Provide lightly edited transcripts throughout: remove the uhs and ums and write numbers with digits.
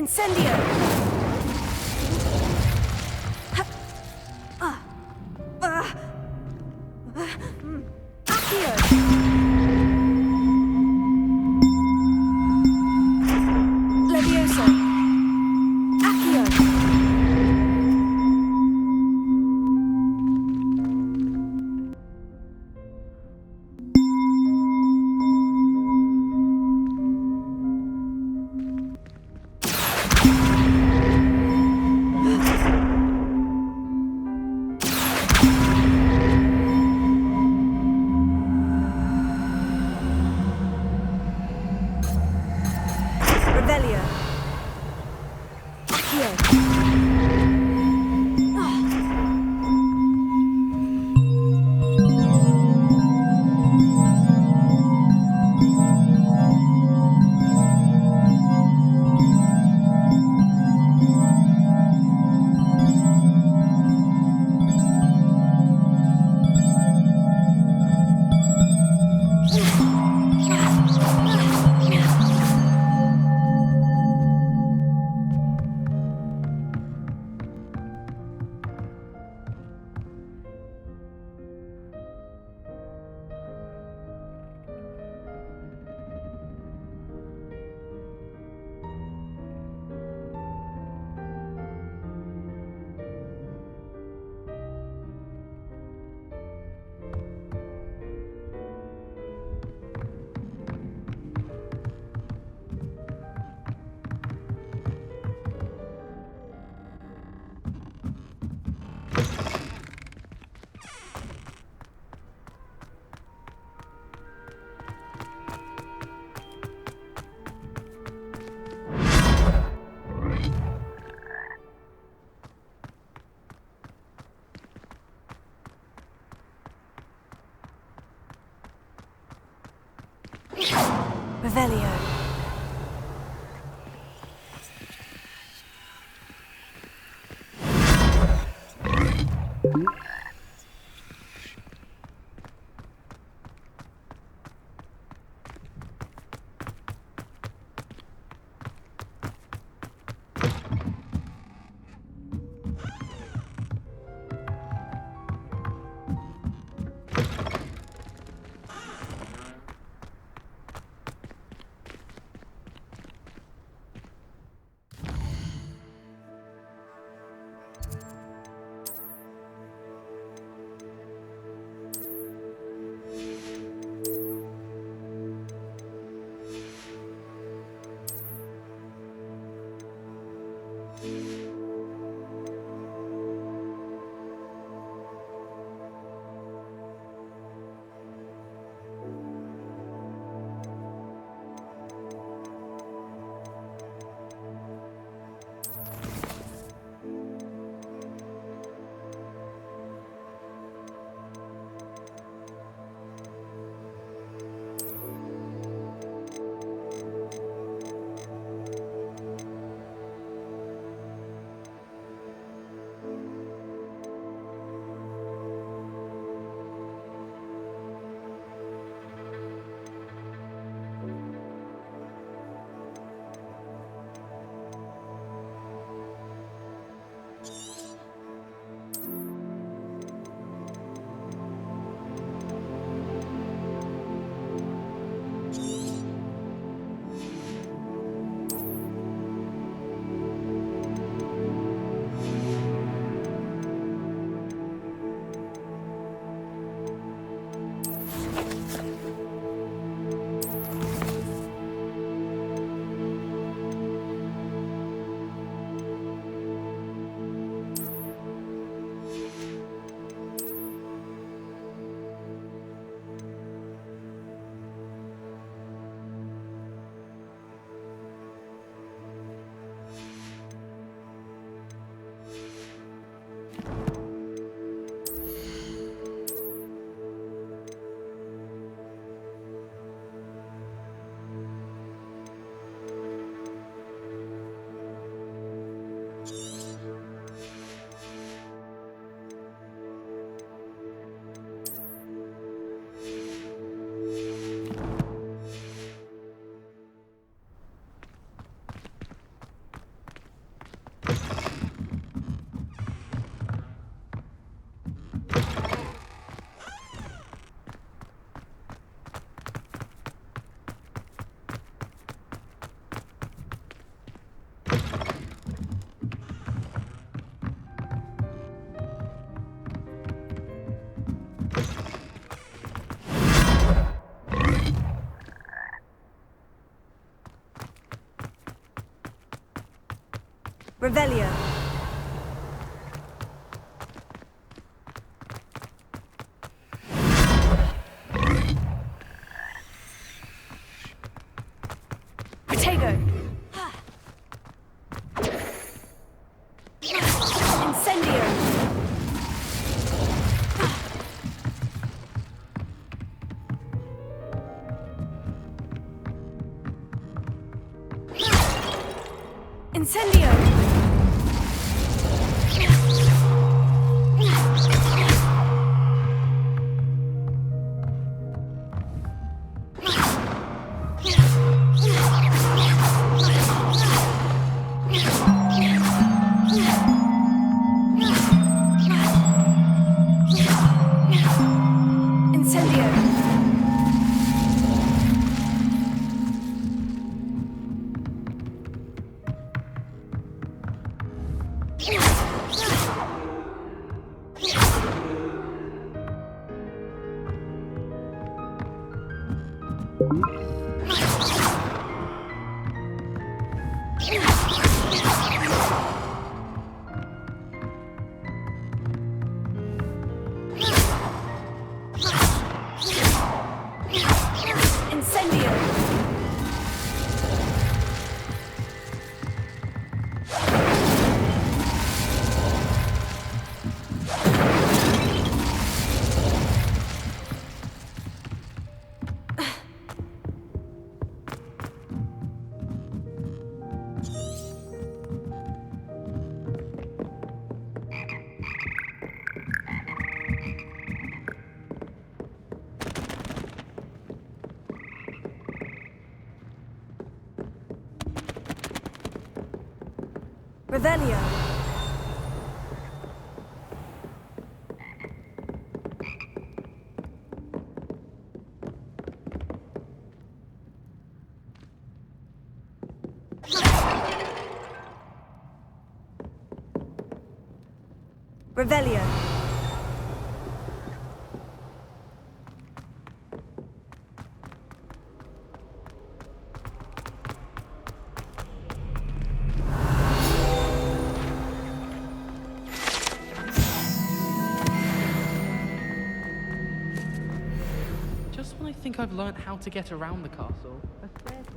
Incendio! Accio! Levioso! Accio! Revelio! Accio! Revelio! Revelio. Protego. Incendio. Incendio. Incendio. Incendio. Revelio. Revelio. Just when I think I've learnt how to get around the castle, a staircase.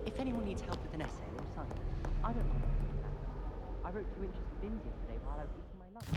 If anyone needs help with an essay or something, I don't mind. I wrote 2 inches of bins yesterday while I was eating my lunch.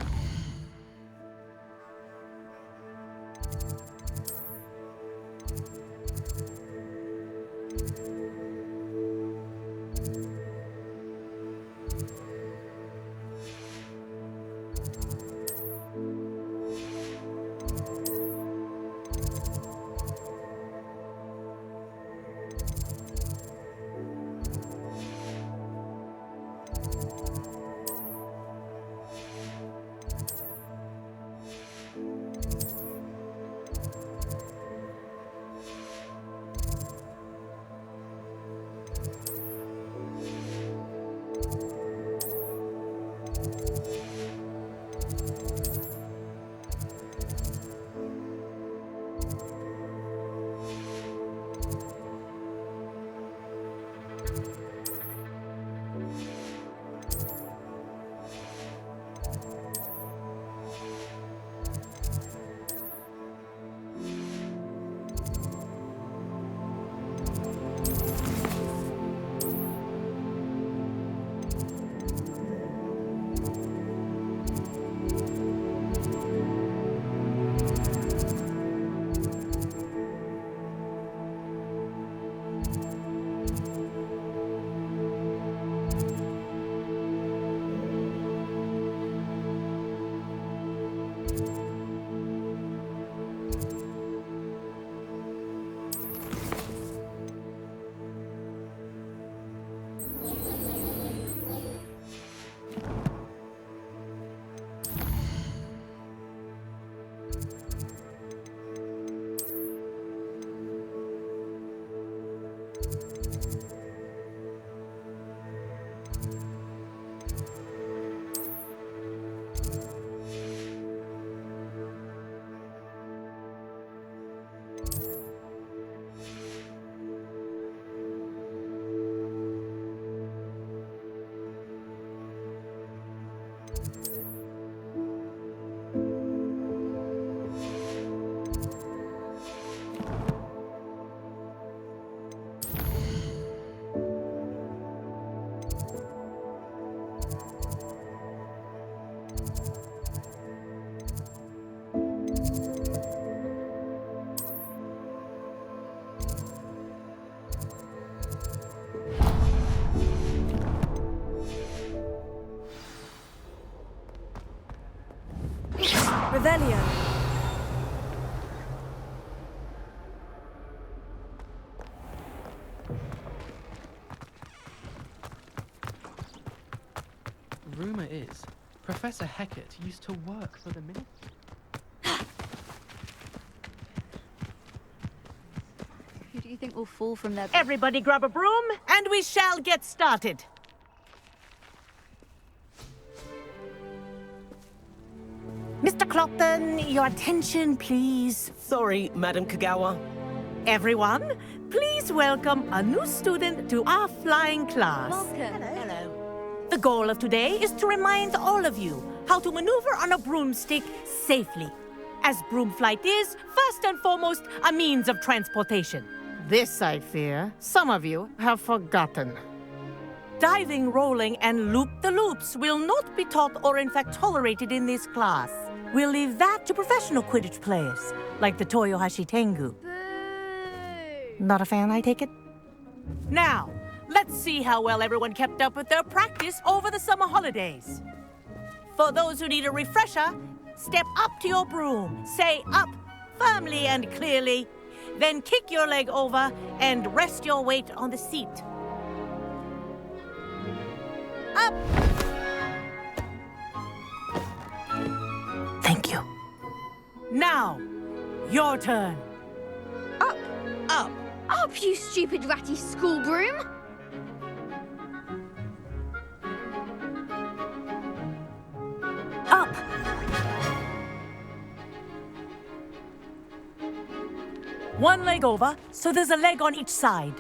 Revelio. Rumor is, Professor Hecat used to work for the Ministry. Who do you think will fall from their... Everybody grab a broom, and we shall get started. Mr. Clopton, your attention, please. Sorry, Madam Kagawa. Everyone, please welcome a new student to our flying class. Welcome. Hello. The goal of today is to remind all of you how to maneuver on a broomstick safely, as broom flight is, first and foremost, a means of transportation. This, I fear, some of you have forgotten. Diving, rolling, and loop-the-loops will not be taught or in fact tolerated in this class. We'll leave that to professional Quidditch players, like the Toyohashi Tengu. Boo! Not a fan, I take it? Now, let's see how well everyone kept up with their practice over the summer holidays. For those who need a refresher, step up to your broom, say up firmly and clearly, then kick your leg over and rest your weight on the seat. Up! Thank you. Now, your turn. Up! Up. Up, you stupid ratty school broom! Up! One leg over, so there's a leg on each side.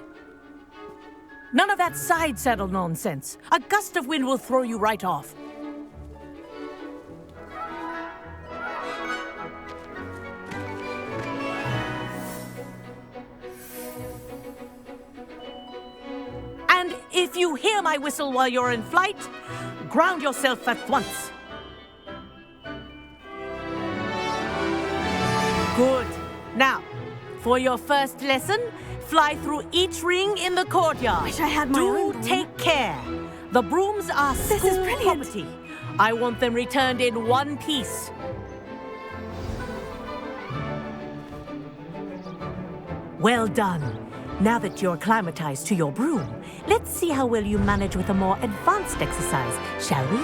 None of that side saddle nonsense. A gust of wind will throw you right off. And if you hear my whistle while you're in flight, ground yourself at once. Good. Now, for your first lesson, fly through each ring in the courtyard. Wish I had my own Do broom. take care. The brooms are This school is brilliant. property. I want them returned in one piece. Well done. Now that you're acclimatized to your broom, let's see how well you manage with a more advanced exercise, shall we?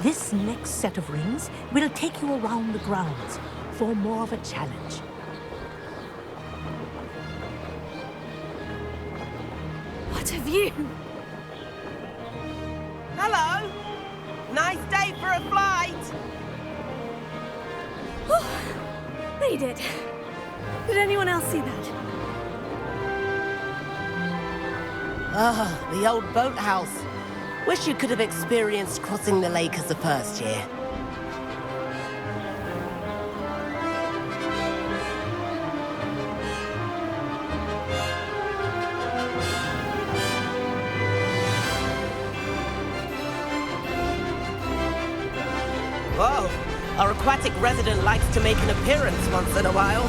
This next set of rings will take you around the grounds for more of a challenge. What a view! Hello. Nice day for a flight. Read it. Did anyone else see that? Ah, the old boathouse. Wish you could have experienced crossing the lake as a first year. Whoa, our aquatic resident likes to make an appearance once in a while.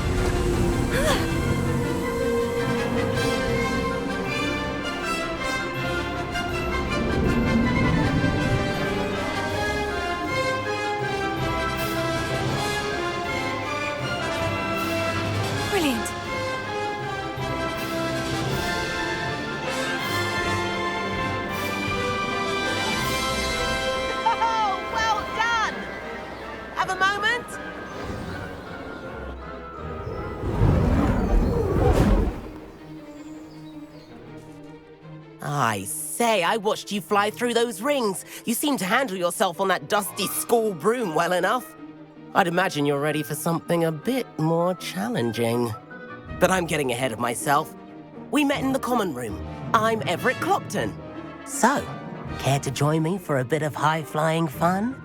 I say, I watched you fly through those rings. You seem to handle yourself on that dusty school broom well enough. I'd imagine you're ready for something a bit more challenging. But I'm getting ahead of myself. We met in the common room. I'm Everett Clopton. So, care to join me for a bit of high-flying fun?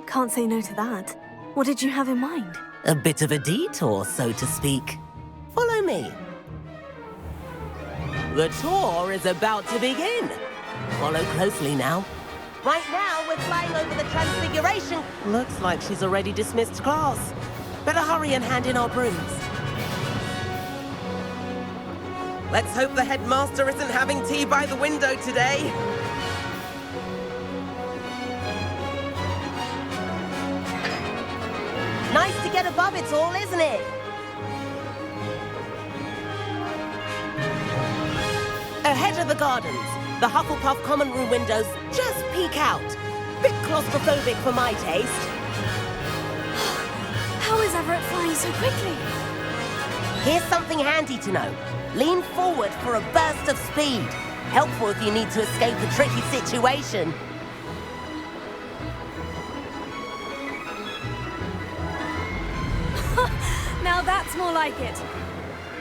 Can't say no to that. What did you have in mind? A bit of a detour, so to speak. Follow me. The tour is about to begin. Follow closely now. Right now, we're flying over the Transfiguration. Looks like she's already dismissed class. Better hurry and hand in our brooms. Let's hope the headmaster isn't having tea by the window today. Nice to get above it all, isn't it? Ahead of the gardens, the Hufflepuff common room windows just peek out. Bit claustrophobic for my taste. How is Everett flying so quickly? Here's something handy to know. Lean forward for a burst of speed. Helpful if you need to escape a tricky situation. Now that's more like it.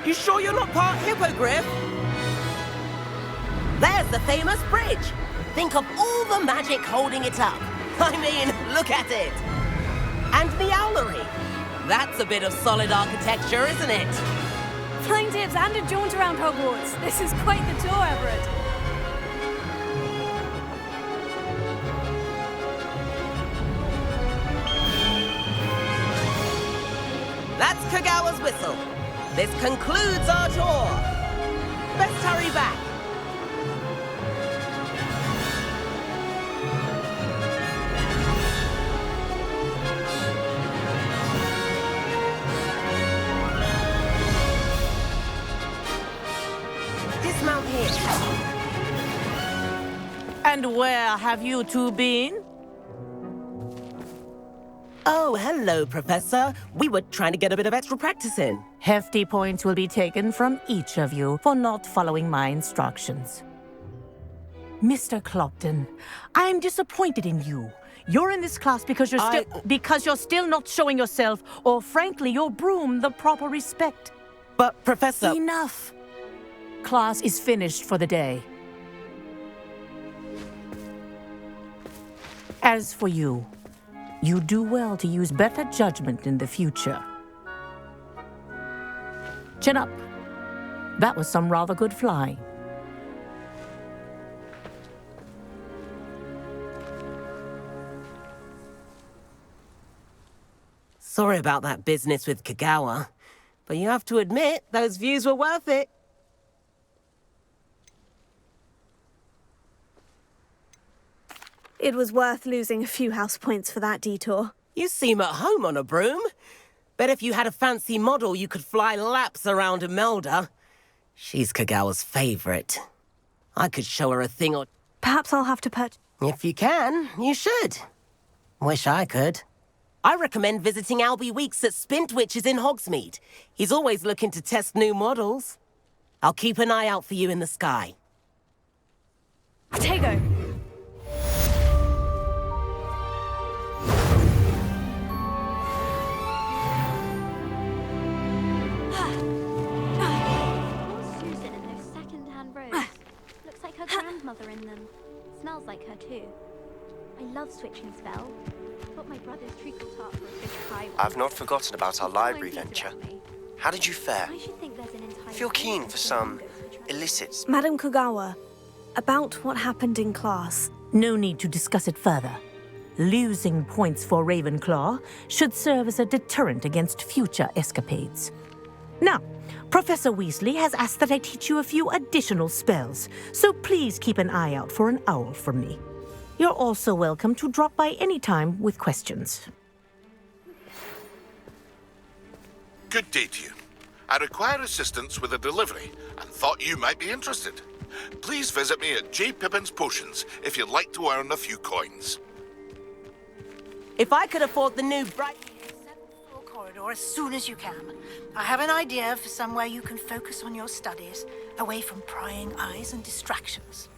You sure you're not part hippogriff? There's the famous bridge. Think of all the magic holding it up. I mean, look at it. And the owlery. That's a bit of solid architecture, isn't it? Flying tips and a jaunt around Hogwarts. This is quite the tour, Everett. That's Kagawa's whistle. This concludes our tour. Best hurry back. Dismount here. And where have you two been? Oh, hello, Professor. We were trying to get a bit of extra practice in. Hefty points will be taken from each of you for not following my instructions. Mr. Clopton, I'm disappointed in you. You're in this class because you're still not showing yourself, or frankly, your broom the proper respect. But, Professor... Enough. Class is finished for the day. As for you, you do well to use better judgment in the future. Chin up. That was some rather good flying. Sorry about that business with Kagawa, but you have to admit, those views were worth it. It was worth losing a few house points for that detour. You seem at home on a broom. Bet if you had a fancy model, you could fly laps around Imelda. She's Kagawa's favorite. I could show her a thing or... Perhaps I'll have to purchase... If you can, you should. Wish I could. I recommend visiting Albie Weeks at Spintwitches in Hogsmeade. He's always looking to test new models. I'll keep an eye out for you in the sky. Tego! Susan in those second-hand robes. Looks like her grandmother in them. Smells like her too. I love switching spells. Got my brother's treacle tart for a fish pie. I've not forgotten about our library venture. How did you fare? I should think there's an entire... Feel keen for some illicit... Madam Kagawa, about what happened in class. No need to discuss it further. Losing points for Ravenclaw should serve as a deterrent against future escapades. Now, Professor Weasley has asked that I teach you a few additional spells, so please keep an eye out for an owl from me. You're also welcome to drop by any time with questions. Good day to you. I require assistance with a delivery and thought you might be interested. Please visit me at J. Pippin's Potions if you'd like to earn a few coins. If I could afford the new bright 7th floor corridor corridor as soon as you can. I have an idea for somewhere you can focus on your studies, away from prying eyes and distractions.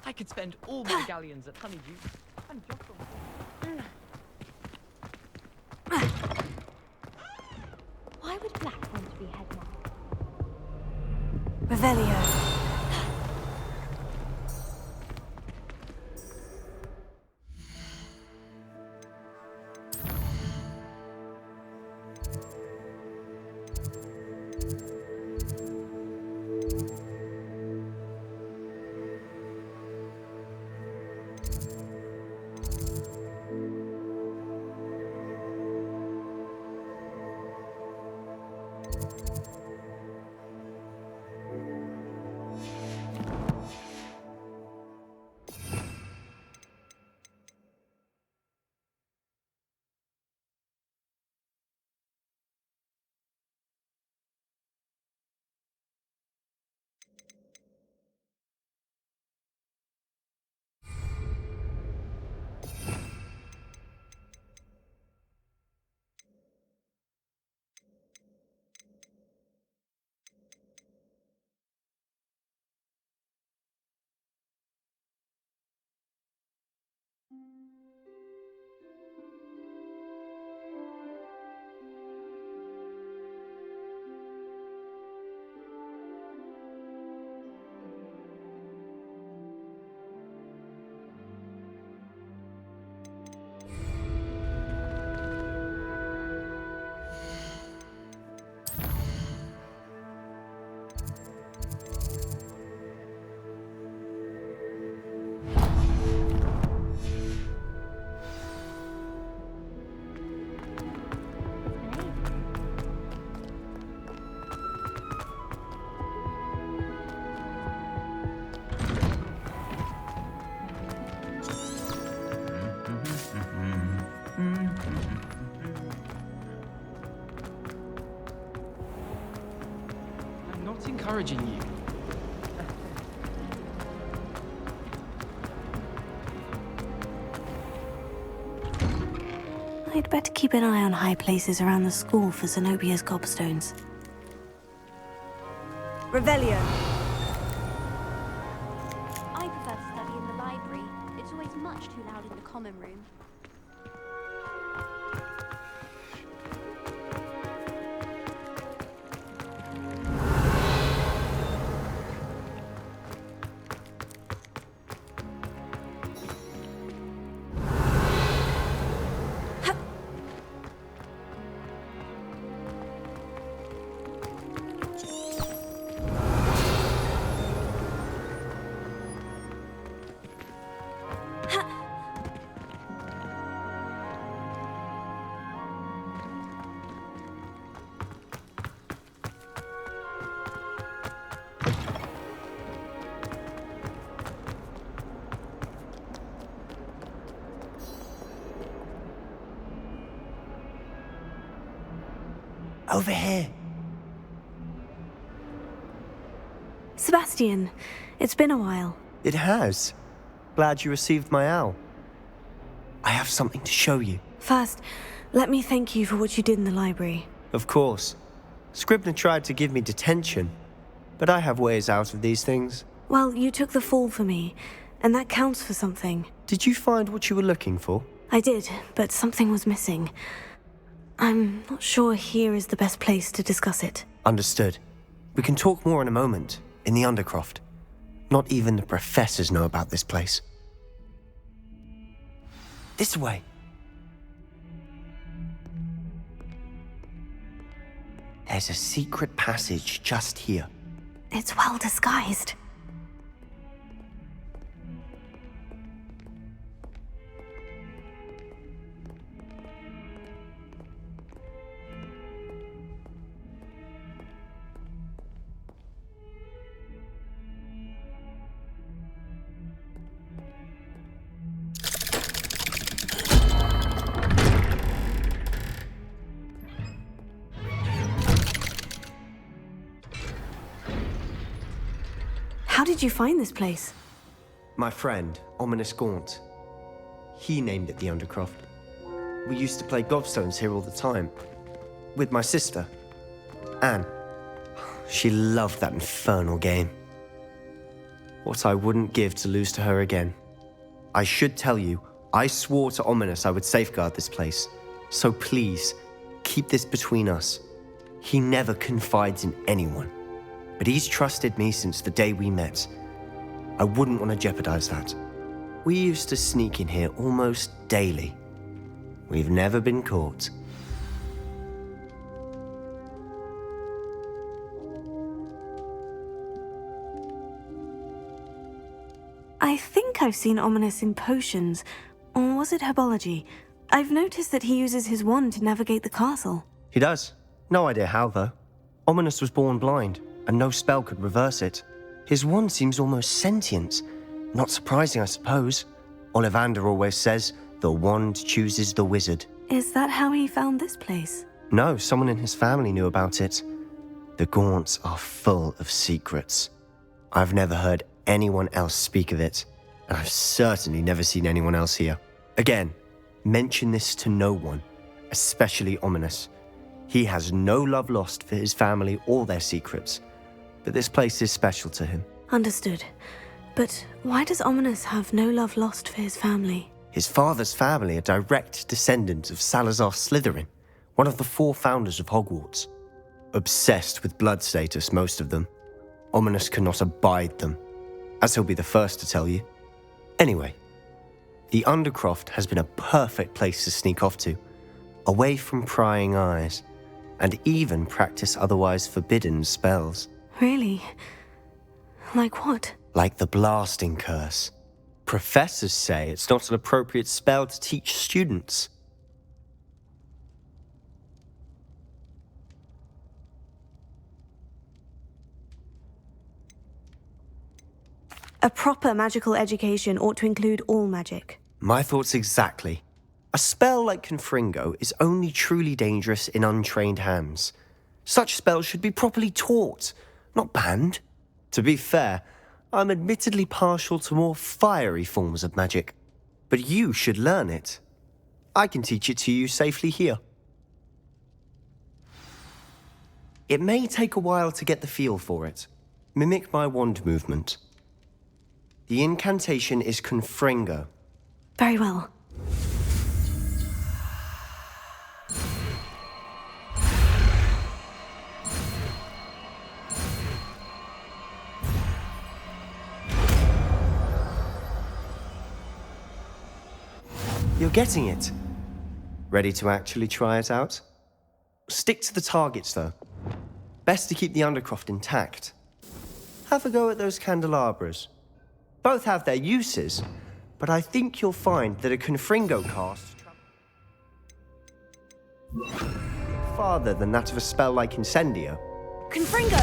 I could spend all my galleons at Honeydew and just on... Why would Black want to be headmaster? Revelio. I'm not encouraging you. I'd better keep an eye on high places around the school for Zenobia's gobstones. Revelio. I prefer to study in the library. It's always much too loud in the common room. Over here. Sebastian, it's been a while. It has. Glad you received my owl. I have something to show you. First, let me thank you for what you did in the library. Of course. Scribner tried to give me detention, but I have ways out of these things. Well, you took the fall for me, and that counts for something. Did you find what you were looking for? I did, but something was missing. I'm not sure here is the best place to discuss it. Understood. We can talk more in a moment, in the Undercroft. Not even the professors know about this place. This way. There's a secret passage just here. It's well disguised. How did you find this place? My friend, Ominous Gaunt. He named it the Undercroft. We used to play gobstones here all the time. With my sister, Anne. She loved that infernal game. What I wouldn't give to lose to her again. I should tell you, I swore to Ominous I would safeguard this place. So please, keep this between us. He never confides in anyone. But he's trusted me since the day we met. I wouldn't want to jeopardize that. We used to sneak in here almost daily. We've never been caught. I think I've seen Ominous in potions. Or was it herbology? I've noticed that he uses his wand to navigate the castle. He does. No idea how, though. Ominous was born blind, and no spell could reverse it. His wand seems almost sentient. Not surprising, I suppose. Ollivander always says, the wand chooses the wizard. Is that how he found this place? No, someone in his family knew about it. The Gaunts are full of secrets. I've never heard anyone else speak of it, and I've certainly never seen anyone else here. Again, mention this to no one, especially Ominous. He has no love lost for his family or their secrets, but this place is special to him. Understood. But why does Ominous have no love lost for his family? His father's family are direct descendants of Salazar Slytherin, one of the 4 founders of Hogwarts. Obsessed with blood status, most of them. Ominous cannot abide them, as he'll be the first to tell you. Anyway, the Undercroft has been a perfect place to sneak off to, away from prying eyes, and even practice otherwise forbidden spells. Really? Like what? Like the blasting curse. Professors say it's not an appropriate spell to teach students. A proper magical education ought to include all magic. My thoughts exactly. A spell like Confringo is only truly dangerous in untrained hands. Such spells should be properly taught, not banned. To be fair, I'm admittedly partial to more fiery forms of magic. But you should learn it. I can teach it to you safely here. It may take a while to get the feel for it. Mimic my wand movement. The incantation is Confringo. Very well. You're getting it. Ready to actually try it out? Stick to the targets, though. Best to keep the Undercroft intact. Have a go at those candelabras. Both have their uses, but I think you'll find that a Confringo cast farther than that of a spell like Incendio. Confringo!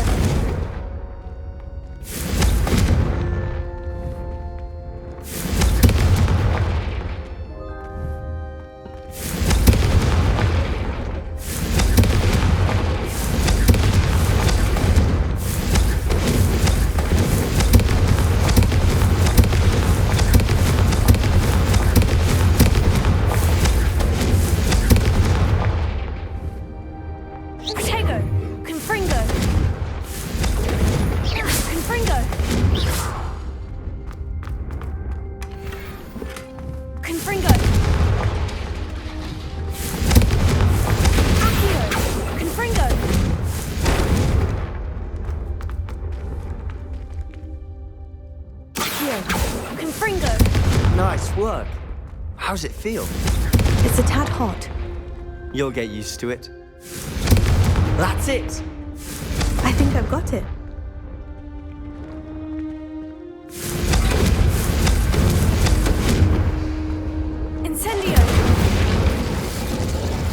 Nice work. How's it feel? It's a tad hot. You'll get used to it. That's it! I think I've got it. Incendio!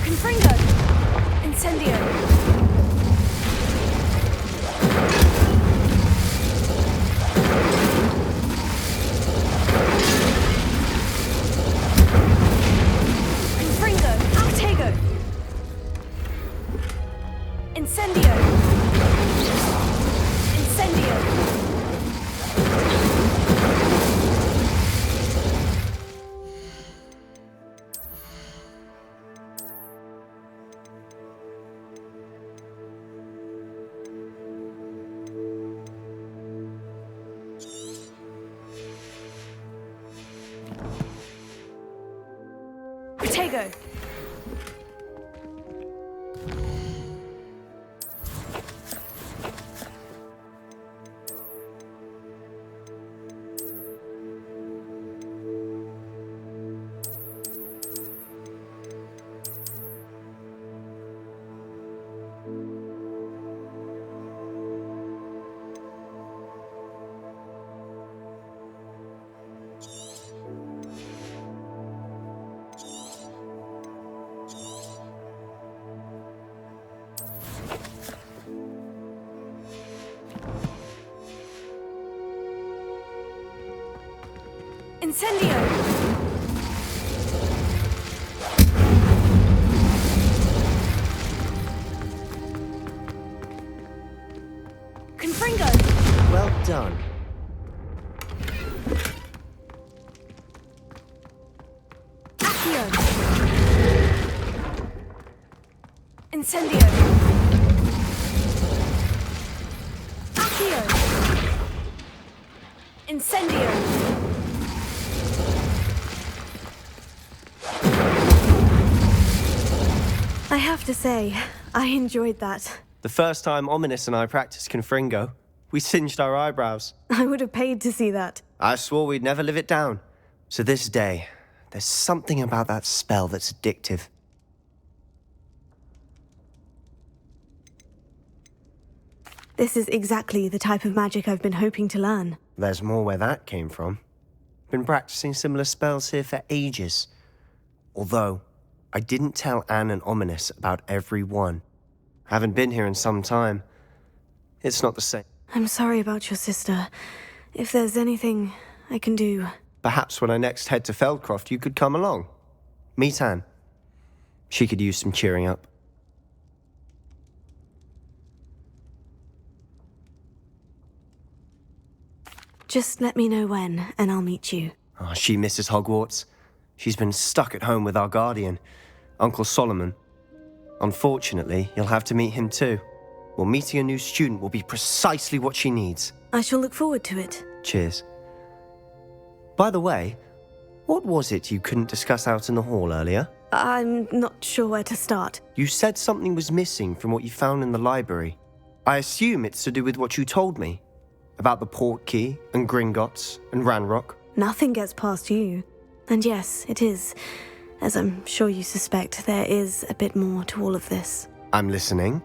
Confringo! Incendio! Confringo! Artego! Incendio! Incendio! Artego! Incendio! Confringo! Well done. Accio! Incendio! Accio! Incendio! I have to say, I enjoyed that. The first time Ominous and I practiced Confringo, we singed our eyebrows. I would have paid to see that. I swore we'd never live it down. So this day, there's something about that spell that's addictive. This is exactly the type of magic I've been hoping to learn. There's more where that came from. Been practicing similar spells here for ages. Although, I didn't tell Anne and Ominous about every one. Haven't been here in some time. It's not the same. I'm sorry about your sister. If there's anything I can do... Perhaps when I next head to Feldcroft, you could come along. Meet Anne. She could use some cheering up. Just let me know when, and I'll meet you. Oh, she misses Hogwarts. She's been stuck at home with our guardian, Uncle Solomon. Unfortunately, you'll have to meet him too. Well, meeting a new student will be precisely what she needs. I shall look forward to it. Cheers. By the way, what was it you couldn't discuss out in the hall earlier? I'm not sure where to start. You said something was missing from what you found in the library. I assume it's to do with what you told me. About the Portkey, and Gringotts, and Ranrock. Nothing gets past you. And yes, it is. As I'm sure you suspect, there is a bit more to all of this. I'm listening.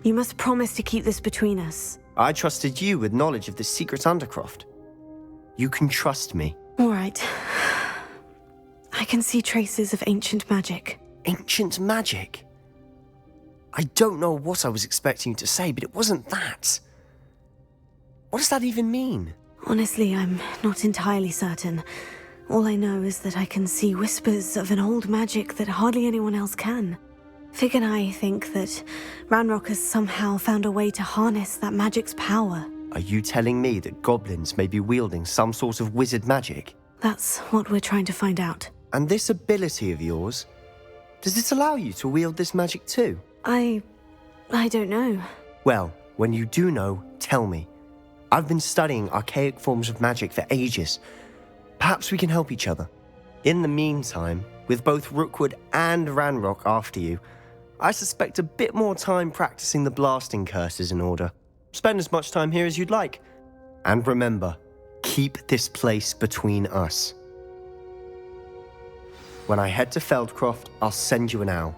You must promise to keep this between us. I trusted you with knowledge of the secret Undercroft. You can trust me. All right. I can see traces of ancient magic. Ancient magic? I don't know what I was expecting you to say, but it wasn't that. What does that even mean? Honestly, I'm not entirely certain. All I know is that I can see whispers of an old magic that hardly anyone else can. Fig and I think that Ranrock has somehow found a way to harness that magic's power. Are you telling me that goblins may be wielding some sort of wizard magic? That's what we're trying to find out. And this ability of yours, does it allow you to wield this magic too? I don't know. Well, when you do know, tell me. I've been studying archaic forms of magic for ages. Perhaps we can help each other. In the meantime, with both Rookwood and Ranrock after you, I suspect a bit more time practicing the blasting curse is in order. Spend as much time here as you'd like. And remember, keep this place between us. When I head to Feldcroft, I'll send you an owl.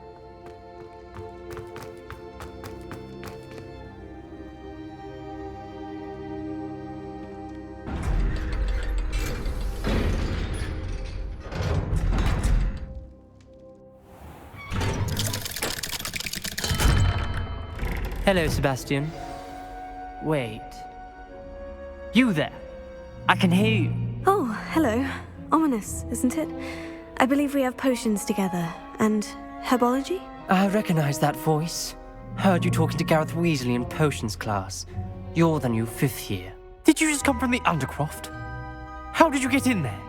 Hello, Sebastian. Wait. You there? I can hear you. Oh, hello. Ominous, isn't it? I believe we have potions together. And herbology? I recognize that voice. Heard you talking to Gareth Weasley in potions class. You're the new 5th year. Did you just come from the Undercroft? How did you get in there?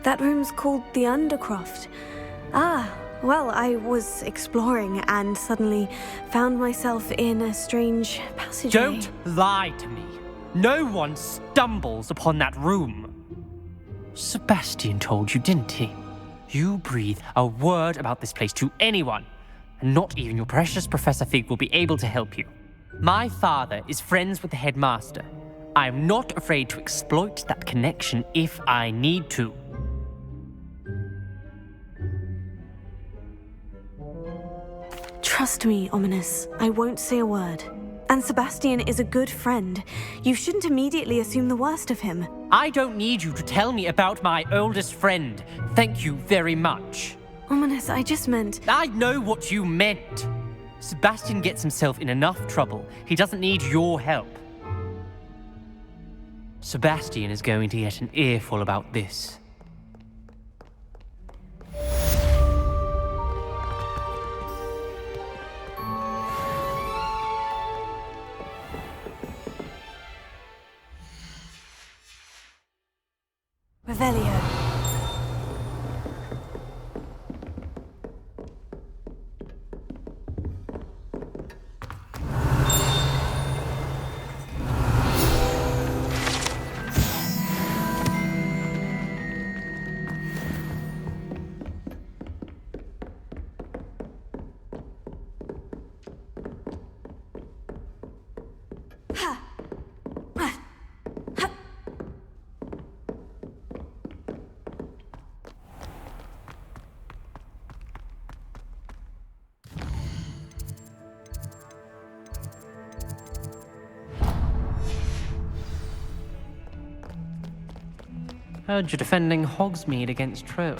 That room's called the Undercroft. Ah, well, I was exploring and suddenly found myself in a strange passageway. Don't lie to me. No one stumbles upon that room. Sebastian told you, didn't he? You breathe a word about this place to anyone, and not even your precious Professor Fig will be able to help you. My father is friends with the headmaster. I am not afraid to exploit that connection if I need to. Trust me, Ominous. I won't say a word. And Sebastian is a good friend. You shouldn't immediately assume the worst of him. I don't need you to tell me about my oldest friend. Thank you very much. Ominous, I just meant... I know what you meant. Sebastian gets himself in enough trouble. He doesn't need your help. Sebastian is going to get an earful about this. Revelio. Heard you're defending Hogsmeade against trolls.